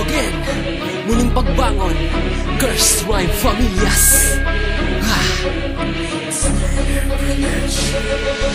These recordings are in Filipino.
again, muling pagbangon, Cursed Rhyme Familias.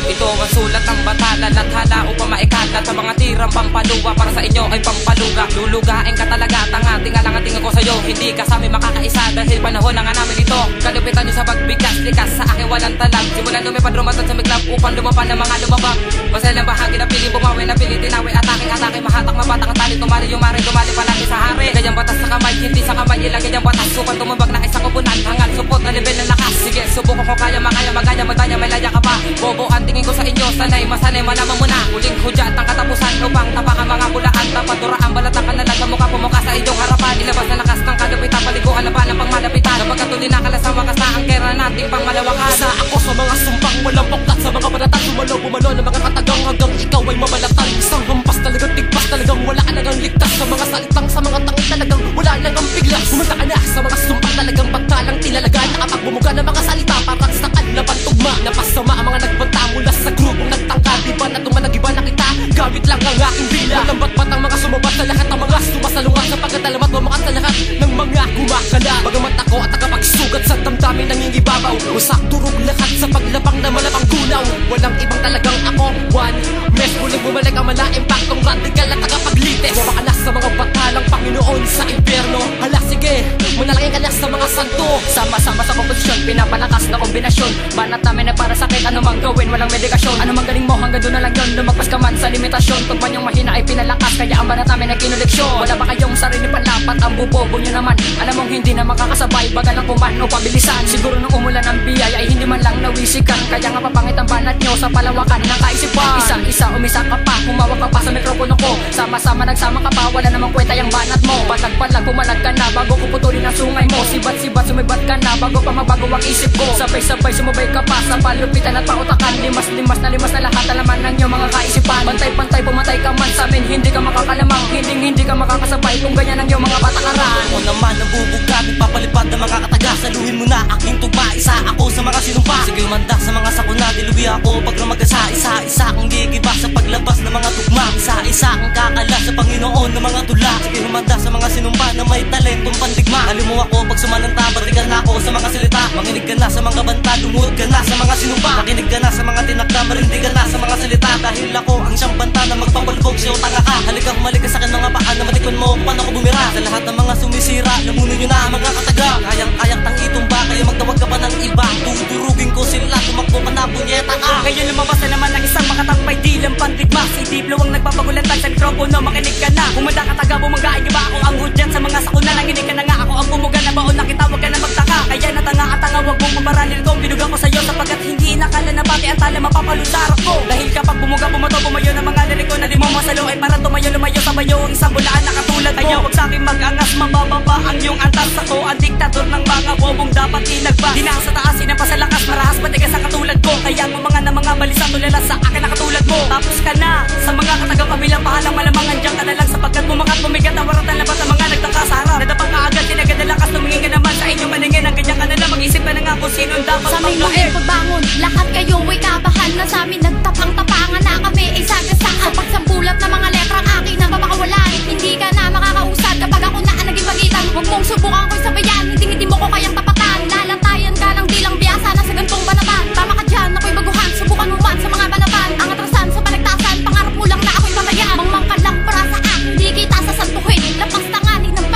Ito ang sulat ng batalan at hala upang maikalat sa mga tirang pampaluwa. Para sa inyo ay pampaluga. Lulugain ka talaga, tanga-tinga lang ang tingin ko sa'yo. Hindi ka sa amin makakaisa dahil panahon na nga namin ito. Kalupitan nyo sa pagbigas, likas sa akin walang talag. Simulan lumipad rumatan sa miklab upang lumapan ng mga lumabang. Masalang bahagi na piling bumawi, na piling tinawi. Atake, mahatak, mabatak ang tali. Tumali yung mare, tumali palagi sa hari. Ganyang batas sa kamay, hindi sa kamay. Ilagay ang batas upang tumubag na isang kupunan. Hangal, support na level ng lakas. Sige, subukan ko kaya, makaya, magaya, magtanya, may laya ka pa. Bobo ang tingin ko sa inyo, sanay, masanay, malaman mo na. Huling hudyat ang katapusan upang tapakan mga bulaan. Tapaduraan, balatan ka na lang, mukha pumuka sa inyong harapan. Ilabas na lakas ng kalupitan, paliguan na ba ng pangmalapitan. Napagkatuloy na kalas ang wakas na ang kera nating pangmalawakan. Isa ako sa mga sumpang walang puklat, sa mga panatan, bumalo ng mga katagang hanggang ikaw ay mabalatan. Isang hampas talagang tigpas, talagang wala ka nagang ligtas. Sa mga salitang, sa mga tangi talagang wala nagang biglas. Pumunta ka na sa mga sumpang talagang pagtalang tilalagan. Nakapagbumuga ng mga salita, parang saan na pantugma. Napasama ang mga nagbanta mula sa grupong nagtangka. Di ba na tumanag-iba na kita, gamit lang ang aking bila. Natambat-bat ang mga sumabat sa lahat ng mga sumasalungat. Sa pagkatalamat, mamakat sa lahat ng mga kumakala. Bagamat ako at nakapagsugat sa damdamin nangingibabaw. Usak durog lahat sa paglabang na malabang gunaw. Walang ibang talagang ako, one mess. Muling bumalik ang mala-impaktong radikal at tagapaglites. Mawakalas sa mga batalang Panginoon sa impyerno. Hala sige, manalangin ka na sa mga santo. Sama-sama sa komposisyon, pinapalakas na kombinasyon. Banat namin ay para sakit, anumang gawin, walang medikasyon. Anumang galing mo, hanggang doon na lang yun. Lumagpas ka man sa limitasyon. Pagman yung mahina ay pinalakas, kaya ang banat namin ay kinuleksyon. Wala ba kayong sarili panlapat, ang bubobo nyo naman. Alam mong hindi na makakasabay, bagal ang kuman o pabilisan. Siguro nung umulan ng biyay ay hindi man lang nawisikan. Kaya nga papangit ang banat nyo sa palawakan ng kaisipan. Isa-isa umisa ka pa, humawak ka pa sa mikropono ko. Sama-sama nagsama ka pa, wala namang kwenta yung banat mo. Palag-palag, pumalag ka na bago ko putulin ang sungay mo. Sibat-sibat, sumibat ka na bago pa mabago ang isip ko. Sabay-sabay sumubay ka pa sa palupitan at pautakan. Limas na lahat alaman ng iyong mga kaisipan. Pantay-pantay, pumatay ka man sa amin, hindi ka makakalamang. Hindi ka makakasabay kung ganyan ang iyong mga patakaran. Ako naman ang bubugad, papalipad ng mga kataga. Saluhin mo na aking tugma, isa ako sa mga sinumpa. Sige umanda sa mga sakuna, diluwi ako pag lumagasa. Isa-isa akong gigiba sa paglabas ng mga tugma. Isa-isa akong kakala sa Panginoon ng mga tula. Sige humanda sa mga sinumpa na may talentong pandigma. Alam mo ako pag sumananta, batikan na ako sa mga salita. Manginig ka na sa mga banta, lumuhod ka na sa mga sinumpa. Makinig ka na sa mga tinakda, marindig ka na sa mga salita. Dahil ako ang siyang banta na magpapalbog siya o tanga ka. Halika humalik ka sa akin mga paa na matikman mo kung paano ako bumira. Sa lahat ng mga sumisira, lamunin nyo na mga kataga. Kayang-kayak tang itumba, kaya magtawag ka pa ng iba. Tuturugin ko sila, tumakbo ka na punyeta ka. Ngayon lumabas na naman ang isang makatampay, di lang pandigma. Si Diblo ang nagpapagulatan sa mikropono, makinig ka na. Humanda ka taga, bumanggaan niyo ba ako ang hudyat sa mga sakuna. Nanginig ka na nga ako ang bumuga na baon na kita, wag ka na magtaka. Kaya natanga at tanga, wag mong paparalil ko. Binuga ko sa'yo sapagkat hindi inakala na pati ang tala mapapalusarap ko. Dahil kapag bumuga, bumato, bumayo ng mga lirik ko na di mo masalo ay para tumayo, lumayo sa bayo ang isang bulaan na katulad mo. Kaya wag sa'kin mag-angas, mabababa ang iyong antas. Ako ang diktador ng mga bobong dapat tinagba. Di na sa taas, sinampa sa lakas, marahas matigas ang katulad ko. Kaya ang mga na mga balisa tulala sa akin na katulad mo. Tapos ka na sa mga katagang kabilang pahalang malamang andyan ka na lang sapagkat bumakat bumigat ang waratan labat ang mga nagtangka sa harap. Nadapang ka agad, tinagad na lakas, tumingin ka naman sa inyong maningin. Ang ganyan ka na lang, mag-isip ka na nga kung sino ang dapat sa aming muling pagbangon, lahat kayo ay kabahan na sa amin nagtapang-tapangan na kami ay sagasaan. Sa pagsambulat na mga letrang akin na mapakawalan, hindi ka na makakausad kapag ako na ang naging pagitan. Huwag mong subukan ko'y sabayan, hindi mo ko kayang tapatan. Lalatayan ka ng dilang biyasa na sa gantong banatan. Tama ka dyan, ako'y baguhan, subukan mo man sa mga banatan. Ang atrasan sa panagtasan, pangarap mo lang na ako'y patayan. Mangmang ka lang para sa akin, hindi kita sasantuhin. Lapas tanganin ng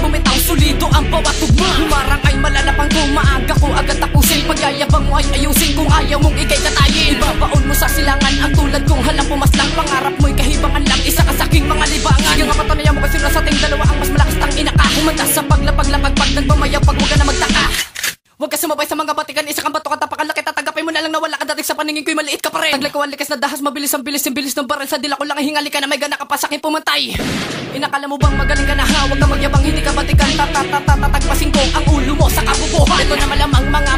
bumitaw, solido ang bawat tugma. Humarang ay malalapang kung maaga ko agad tapusin. Pagyayabang mo ay ayusin kung ayaw mong ikay katayin. Ibabaon mo sa silangan ang tulad kong halang pumaslang. Pangarap mo'y kahibangan lang, isa ka saking mga libangan. Sige nga patunayan mo kasi na sa ating dalawa ang mas malakas tang inaka. Humanda sa paglapag-lapag pag nagmamayaw pag huwag ka na magtaka. Huwag ka sumabay sa mga batikan, isa kang bato ka tapakan laki. Tatagapin mo na lang na wala ka dating sa paningin ko'y maliit ka pa rin. Taglay ko ang likas na dahas, mabilis ang bilis, yung bilis ng baril. Sa dila ko lang ay hingali ka na may gana ka pa sa'kin pumantay. Inakala mo bang magaling ka na ha? Huwag ka magyabang, hindi ka batikan. Tatatagpasin ko ang ulo mo sa kabubuhan. Ito na malamang mga